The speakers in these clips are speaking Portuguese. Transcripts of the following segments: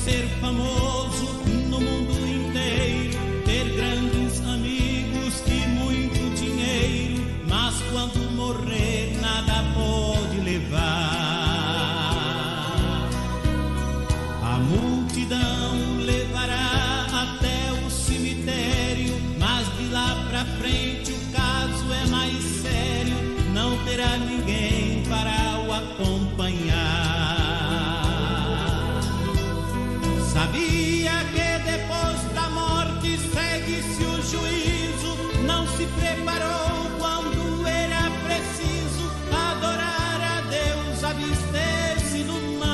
ser famoso no mundo inteiro, ter grandes amigos e muito dinheiro, mas quando morrer nada pode levar. A multidão levará até o cemitério, mas de lá pra frente o caso é mais sério, não terá ninguém para o acompanhar. Sabia que depois da morte segue-se o juízo, não se preparou quando era preciso adorar a Deus, abster-se do mal.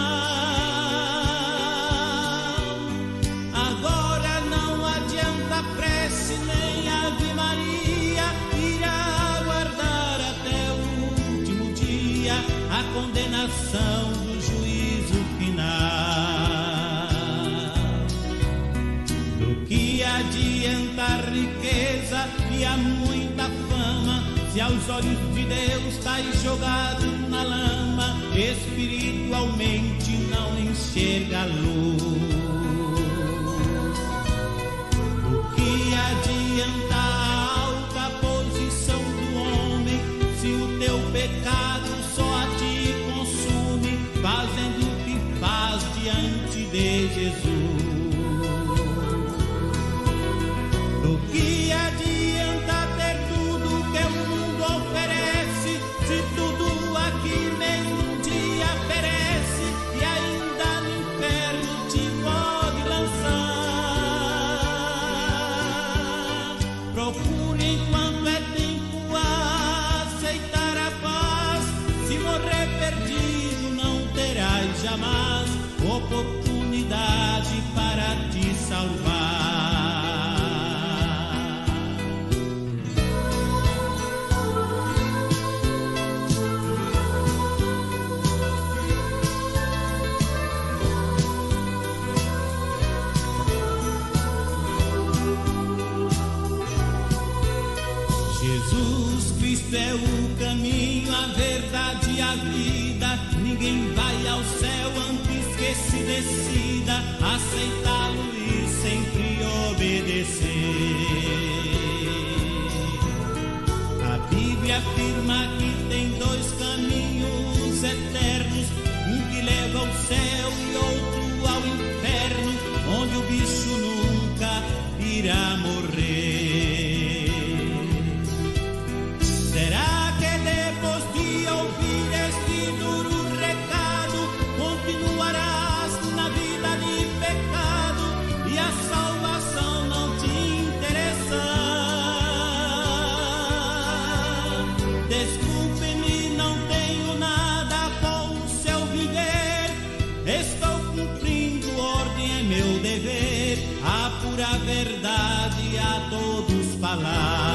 Agora não adianta prece nem Ave Maria, irá aguardar até o último dia a condenação do juízo final. Que adianta a riqueza e a muita fama, se aos olhos de Deus estáis jogado na lama, espiritualmente não enxerga a luz. O que adianta a alta posição do homem, se o teu pecado só a ti consume, fazendo o que faz diante de Jesus? O que adianta ter tudo que o mundo oferece, se tudo aqui mesmo um dia perece e ainda no inferno te pode lançar? Procure enquanto é tempo aceitar a paz, se morrer perdido não terás jamais oportunidade para te salvar. Jesus Cristo é o caminho, a verdade e a vida. Ninguém vai ao céu antes que se decida aceitá-lo e sempre obedecer. A Bíblia afirma que tem dois caminhos eternos, um que leva ao céu e outro ao inferno, onde o bicho nunca irá morrer. Será que depois de ouvir este duro recado, continuarás na vida de pecado e a salvação não te interessar? Desculpe-me, não tenho nada com o seu viver, estou cumprindo ordem, é meu dever, a pura verdade a todos falar.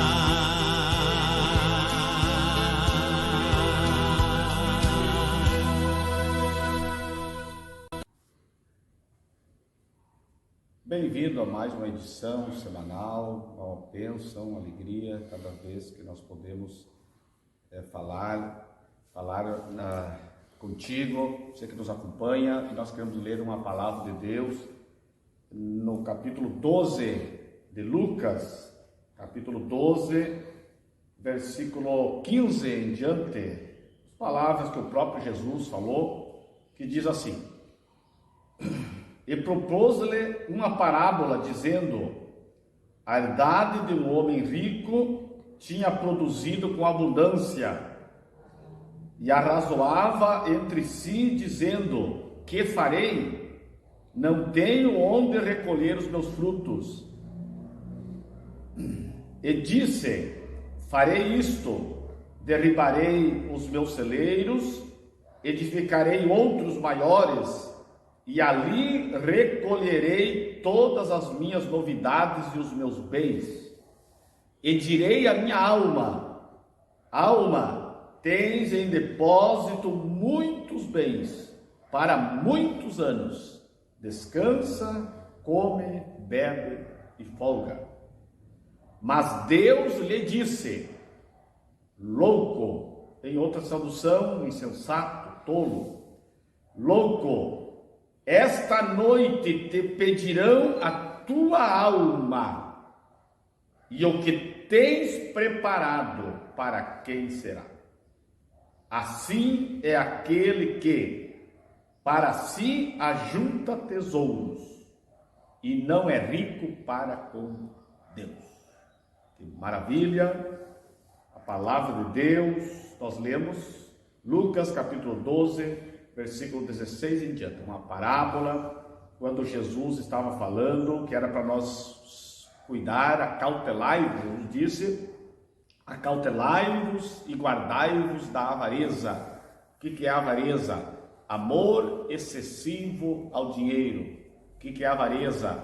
Bem-vindo a mais uma edição semanal, uma bênção, uma alegria, cada vez que nós podemos falar contigo, você que nos acompanha, e nós queremos ler uma palavra de Deus no capítulo 12 de Lucas, capítulo 12, versículo 15 em diante, as palavras que o próprio Jesus falou, que diz assim: e propôs-lhe uma parábola, dizendo: a herdade de um homem rico tinha produzido com abundância, e arrazoava entre si, dizendo: que farei? Não tenho onde recolher os meus frutos. E disse: farei isto, derribarei os meus celeiros, edificarei outros maiores, e ali recolherei todas as minhas novidades e os meus bens. E direi à minha alma: alma, tens em depósito muitos bens para muitos anos. Descansa, come, bebe e folga. Mas Deus lhe disse: louco, em outra tradução, insensato, tolo, louco, esta noite te pedirão a tua alma, e o que tens preparado, para quem será? Assim é aquele que para si ajunta tesouros e não é rico para com Deus. Que maravilha! A palavra de Deus. Nós lemos Lucas capítulo 12, versículo 16 em diante, uma parábola, quando Jesus estava falando que era para nós cuidar, acautelai-vos, disse: acautelai-vos e guardai-vos da avareza. O que é a avareza? Amor excessivo ao dinheiro. O que é a avareza?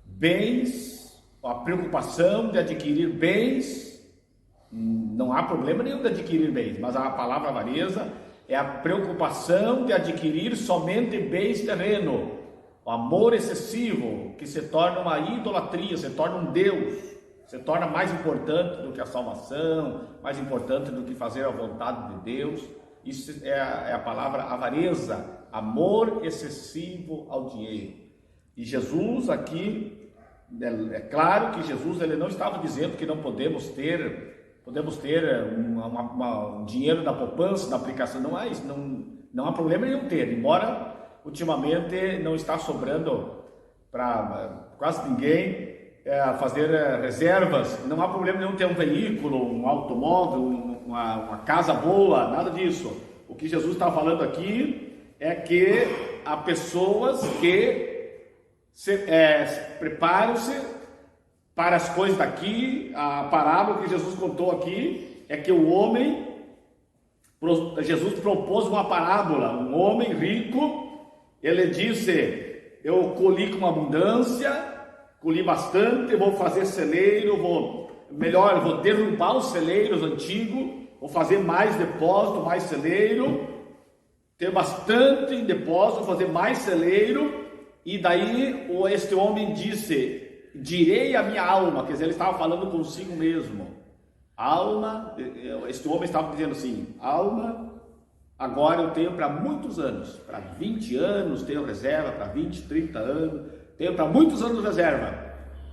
Bens, a preocupação de adquirir bens. Não há problema nenhum de adquirir bens, mas a palavra avareza é a preocupação de adquirir somente bens terrenos. O amor excessivo, que se torna uma idolatria, se torna um Deus, se torna mais importante do que a salvação, mais importante do que fazer a vontade de Deus. Isso é a palavra avareza, amor excessivo ao dinheiro. E Jesus aqui, é claro que Jesus ele não estava dizendo que não podemos ter um dinheiro da poupança, da aplicação. Não há problema nenhum ter, embora ultimamente não está sobrando para quase ninguém fazer reservas. Não há problema nenhum ter um veículo, um automóvel, uma casa boa, nada disso. O que Jesus está falando aqui é que há pessoas que preparam-se para as coisas daqui. A parábola que Jesus contou aqui é que Jesus propôs uma parábola. Um homem rico, ele disse: eu colhi com abundância, colhi bastante, vou fazer celeiro, vou derrubar os celeiros antigos, vou fazer mais depósito, mais celeiro, ter bastante depósito, fazer mais celeiro. E daí este homem disse: direi a minha alma, quer dizer, ele estava falando consigo mesmo. Alma, este homem estava dizendo assim: alma, agora eu tenho para muitos anos, para 20 anos tenho reserva, para 20, 30 anos, tenho para muitos anos reserva.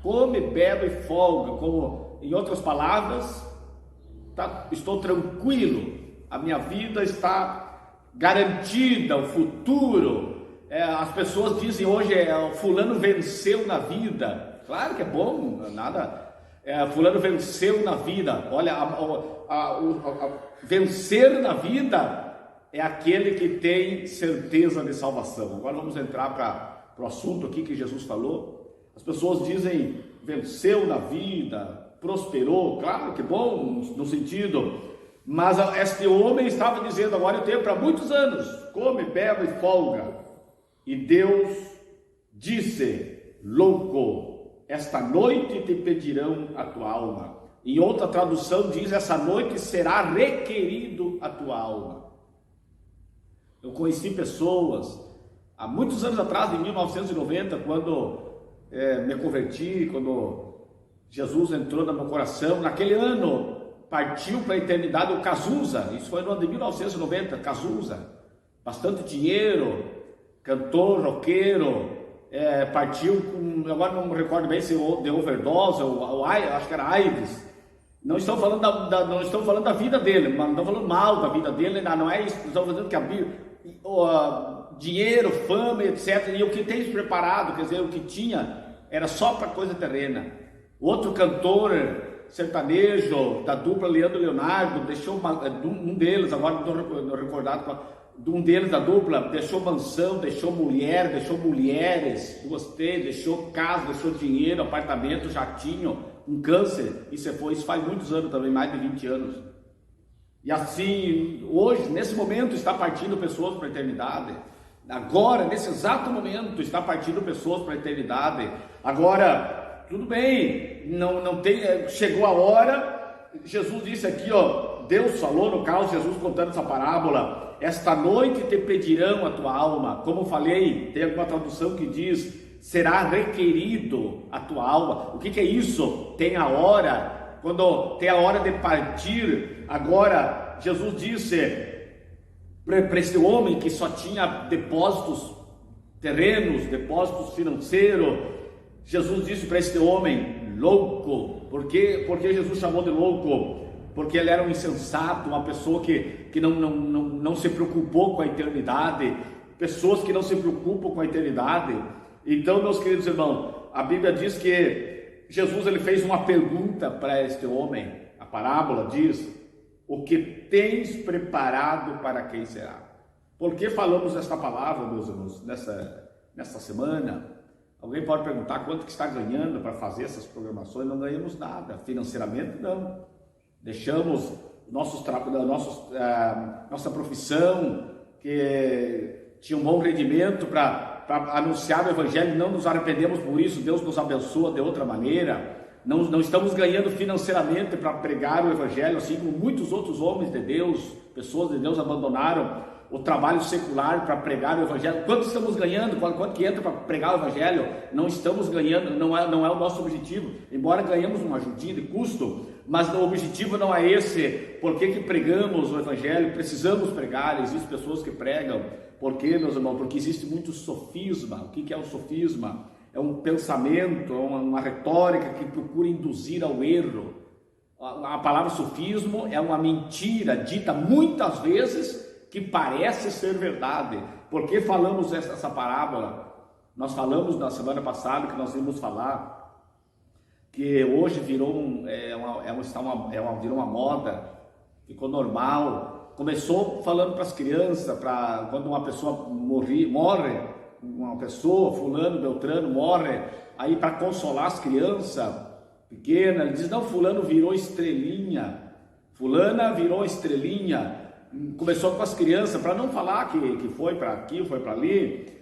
Come, bebe e folga, como em outras palavras, estou tranquilo, a minha vida está garantida, o futuro. As pessoas dizem hoje, fulano venceu na vida. Claro que é bom, nada. Fulano venceu na vida. Olha, vencer na vida é aquele que tem certeza de salvação. Agora vamos entrar para o assunto aqui que Jesus falou. As pessoas dizem venceu na vida, prosperou. Claro que é bom no sentido, mas este homem estava dizendo: agora eu tenho para muitos anos, come, bebe e folga. E Deus disse: louco, esta noite te pedirão a tua alma. Em outra tradução diz: essa noite será requerido a tua alma. Eu conheci pessoas há muitos anos atrás, em 1990, quando me converti, quando Jesus entrou no meu coração. Naquele ano partiu para a eternidade o Cazuza. Isso foi no ano de 1990. Cazuza, bastante dinheiro, cantor, roqueiro, partiu com, agora não me recordo bem se de overdose ou acho que era AIDS. Não estou falando da vida dele, mas não estou falando mal da vida dele, não é isso. Estou falando que dinheiro, fama, etc. E o que tem preparado, quer dizer, o que tinha era só para coisa terrena. Outro cantor sertanejo da dupla Leandro e Leonardo deixou um deles, agora não estou recordado, de um deles da dupla, deixou mansão, deixou mulher, deixou mulheres, deixou casa, deixou dinheiro, apartamento, jatinho, um câncer, e se foi. Isso faz muitos anos também, mais de 20 anos. E assim, hoje, nesse momento, está partindo pessoas para a eternidade. Agora, nesse exato momento, está partindo pessoas para a eternidade. Agora, tudo bem, não tem, chegou a hora. Jesus disse aqui, Deus falou, no caso, Jesus contando essa parábola: esta noite te pedirão a tua alma. Como falei, tem alguma tradução que diz: será requerido a tua alma. O que é isso? Tem a hora, quando tem a hora de partir. Agora, Jesus disse para esse homem que só tinha depósitos terrenos, depósitos financeiros. Jesus disse para este homem, louco. Por que Jesus chamou de louco? Porque ele era um insensato, uma pessoa que não se preocupou com a eternidade. Pessoas que não se preocupam com a eternidade. Então, meus queridos irmãos, a Bíblia diz que Jesus ele fez uma pergunta para este homem. A parábola diz: o que tens preparado para quem será? Por que falamos esta palavra, meus irmãos, nessa semana? Alguém pode perguntar quanto que está ganhando para fazer essas programações? Não ganhamos nada, financeiramente não. Deixamos nossa profissão, que tinha um bom rendimento para anunciar o Evangelho, não nos arrependemos por isso, Deus nos abençoa de outra maneira. Não estamos ganhando financeiramente para pregar o Evangelho, assim como muitos outros homens de Deus, pessoas de Deus abandonaram o trabalho secular para pregar o Evangelho. Quanto estamos ganhando? Quanto que entra para pregar o Evangelho? Não estamos ganhando, não é o nosso objetivo, embora ganhemos uma ajudinha de custo, mas o objetivo não é esse. Por que pregamos o Evangelho? Precisamos pregar, existem pessoas que pregam. Por quê, meus irmãos? Porque existe muito sofisma. O que é o sofisma? É um pensamento, é uma retórica que procura induzir ao erro. A palavra sofismo é uma mentira dita muitas vezes que parece ser verdade. Por que falamos essa parábola? Nós falamos na semana passada que nós íamos falar que hoje virou virou uma moda, ficou normal. Começou falando para as crianças, quando uma pessoa morre, uma pessoa, fulano, beltrano, morre, aí para consolar as crianças pequenas, ele diz: não, fulano virou estrelinha, fulana virou estrelinha. Começou com as crianças, para não falar que foi para aqui, foi para ali,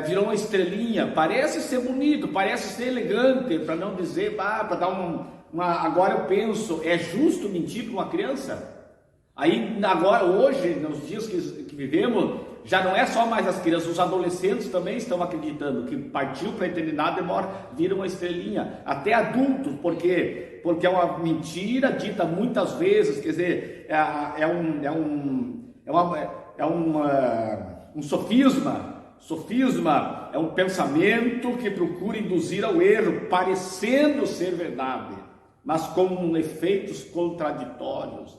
virou uma estrelinha, parece ser bonito, parece ser elegante, para não dizer, para dar agora eu penso, é justo mentir para uma criança? Aí agora, hoje, nos dias que vivemos, já não é só mais as crianças, os adolescentes também estão acreditando que partiu para a eternidade e vira uma estrelinha, até adultos. Por quê? Porque é uma mentira dita muitas vezes, quer dizer, um sofisma. Sofisma é um pensamento que procura induzir ao erro, parecendo ser verdade, mas com efeitos contraditórios.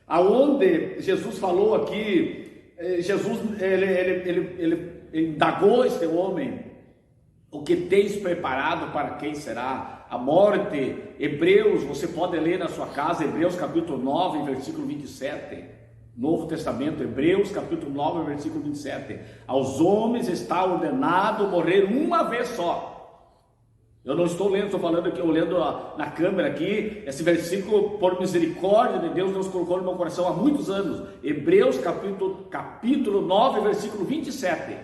Aonde Jesus falou aqui, Jesus ele indagou este homem: o que tens preparado para quem será? A morte. Hebreus, você pode ler na sua casa, Hebreus capítulo 9, versículo 27, Novo Testamento, Hebreus capítulo 9, versículo 27, aos homens está ordenado morrer uma vez só. Eu não estou lendo, estou falando aqui, olhando na câmera aqui, esse versículo, por misericórdia de Deus, Deus colocou no meu coração há muitos anos. Hebreus capítulo 9, versículo 27.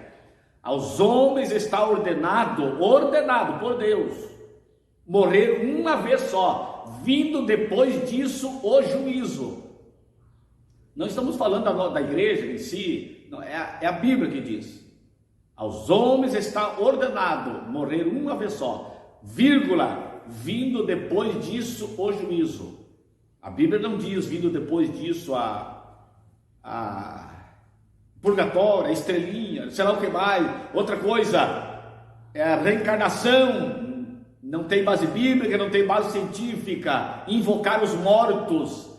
Aos homens está ordenado por Deus, morrer uma vez só, vindo depois disso o juízo. Não estamos falando da igreja em si, não, é a Bíblia que diz. Aos homens está ordenado morrer uma vez só, vírgula, vindo depois disso o juízo. A Bíblia não diz vindo depois disso a purgatório, a estrelinha, sei lá o que mais. Outra coisa, a reencarnação, não tem base bíblica, não tem base científica. Invocar os mortos,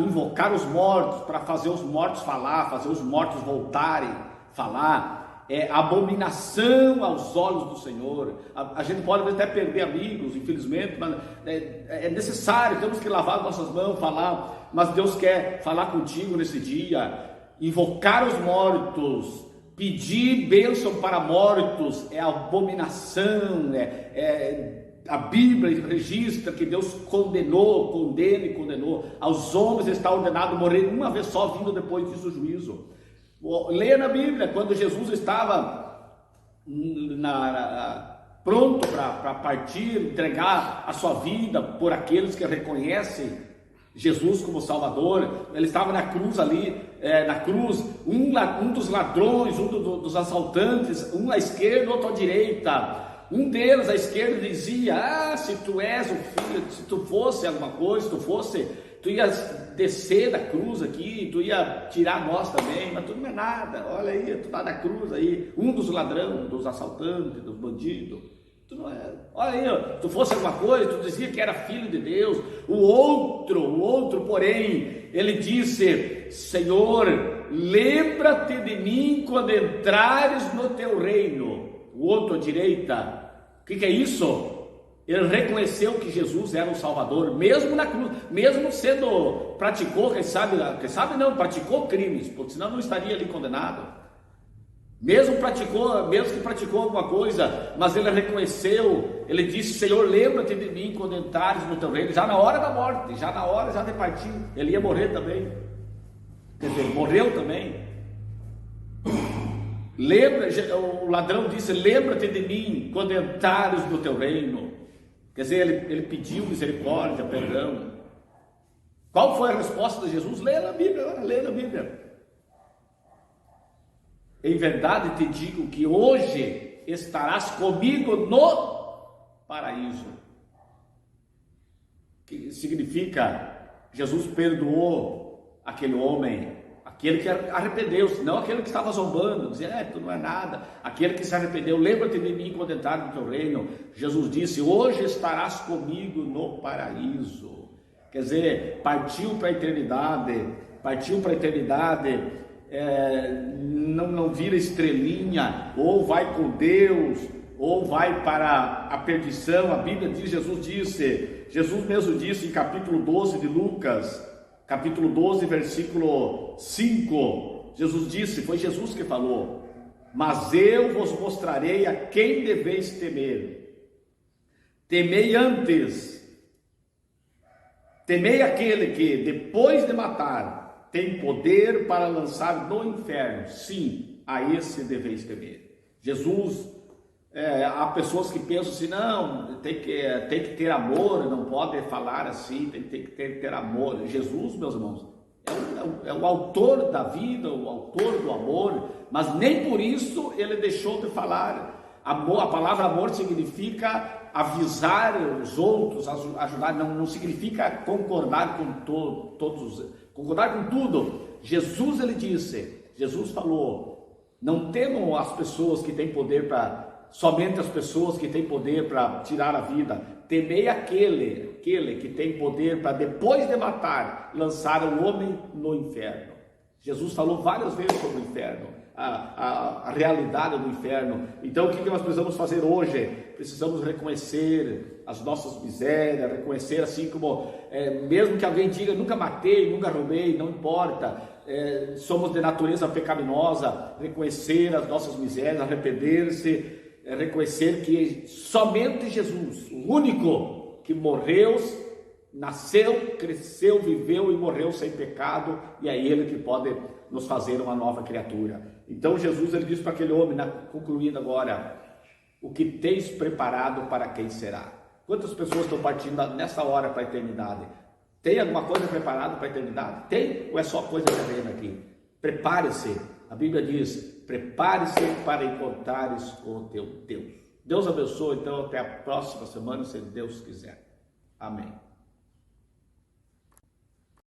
invocar os mortos para fazer os mortos falar, fazer os mortos voltarem, falar. É abominação aos olhos do Senhor. A gente pode até perder amigos, infelizmente, mas é necessário, temos que lavar as nossas mãos, falar, mas Deus quer falar contigo nesse dia. Invocar os mortos, pedir bênção para mortos, é abominação, a Bíblia registra que Deus condenou. Aos homens está ordenado morrer uma vez só, vindo depois disso o juízo. Leia na Bíblia, quando Jesus estava pronto para partir, entregar a sua vida por aqueles que reconhecem Jesus como Salvador, ele estava na cruz ali, um dos ladrões, dos assaltantes, um à esquerda, outro à direita. Um deles à esquerda dizia: se tu és o filho, se tu fosse alguma coisa, tu ias descer da cruz aqui, tu ia tirar nós também, mas tu não é nada, olha aí, tu tá na cruz aí, um dos ladrões, dos assaltantes, dos bandidos, tu não é, olha aí, ó, tu fosse alguma coisa, tu dizia que era filho de Deus. O outro, porém, ele disse: Senhor, lembra-te de mim quando entrares no teu reino. O outro à direita, o que é isso? Ele reconheceu que Jesus era o Salvador, mesmo na cruz, mesmo sendo, praticou, praticou crimes, porque senão não estaria ali condenado. Mesmo que praticou alguma coisa, mas ele reconheceu, ele disse: Senhor, lembra-te de mim quando entrares no teu reino, já na hora da morte, já na hora de partir, ele ia morrer também, quer dizer, morreu também. O ladrão disse: lembra-te de mim quando entrares no teu reino. Quer dizer, ele pediu misericórdia, perdão. Qual foi a resposta de Jesus? Leia na Bíblia, agora, leia na Bíblia. Em verdade te digo que hoje estarás comigo no paraíso. Que significa, Jesus perdoou aquele homem, aquele que arrependeu-se, não aquele que estava zombando, dizendo: tu não é nada. Aquele que se arrependeu: lembra-te de mim quando entrar no teu reino. Jesus disse: hoje estarás comigo no paraíso. Quer dizer, partiu para a eternidade, não vira estrelinha, ou vai com Deus, ou vai para a perdição. A Bíblia diz, Jesus mesmo disse em capítulo 12 de Lucas, capítulo 12, versículo 5, Jesus disse, foi Jesus que falou: mas eu vos mostrarei a quem deveis temer. Temei aquele que, depois de matar, tem poder para lançar no inferno. Sim, a esse deveis temer. Jesus, há pessoas que pensam assim: não, tem que ter amor, não pode falar assim, tem que ter amor. Jesus, meus irmãos, é o autor da vida, o autor do amor, mas nem por isso ele deixou de falar. Amor, a palavra amor significa avisar os outros, ajudar, não significa concordar com todos, concordar com tudo. Jesus falou: não temam as pessoas que têm poder somente as pessoas que têm poder para tirar a vida. Temei aquele que tem poder para, depois de matar, lançar o homem no inferno. Jesus falou várias vezes sobre o inferno, a realidade do inferno. Então, o que nós precisamos fazer hoje? Precisamos reconhecer as nossas misérias, reconhecer assim como, mesmo que alguém diga: nunca matei, nunca roubei, não importa, somos de natureza pecaminosa, reconhecer as nossas misérias, arrepender-se, reconhecer que somente Jesus, o único que morreu, nasceu, cresceu, viveu e morreu sem pecado, e é Ele que pode nos fazer uma nova criatura. Então Jesus, ele disse para aquele homem, concluindo agora: o que tens preparado para quem será? Quantas pessoas estão partindo nessa hora para a eternidade? Tem alguma coisa preparada para a eternidade? Tem? Ou é só coisa terrena aqui? Prepare-se. A Bíblia diz: prepare-se para encontrares com o teu Deus. Deus abençoe. Então, até a próxima semana, se Deus quiser. Amém.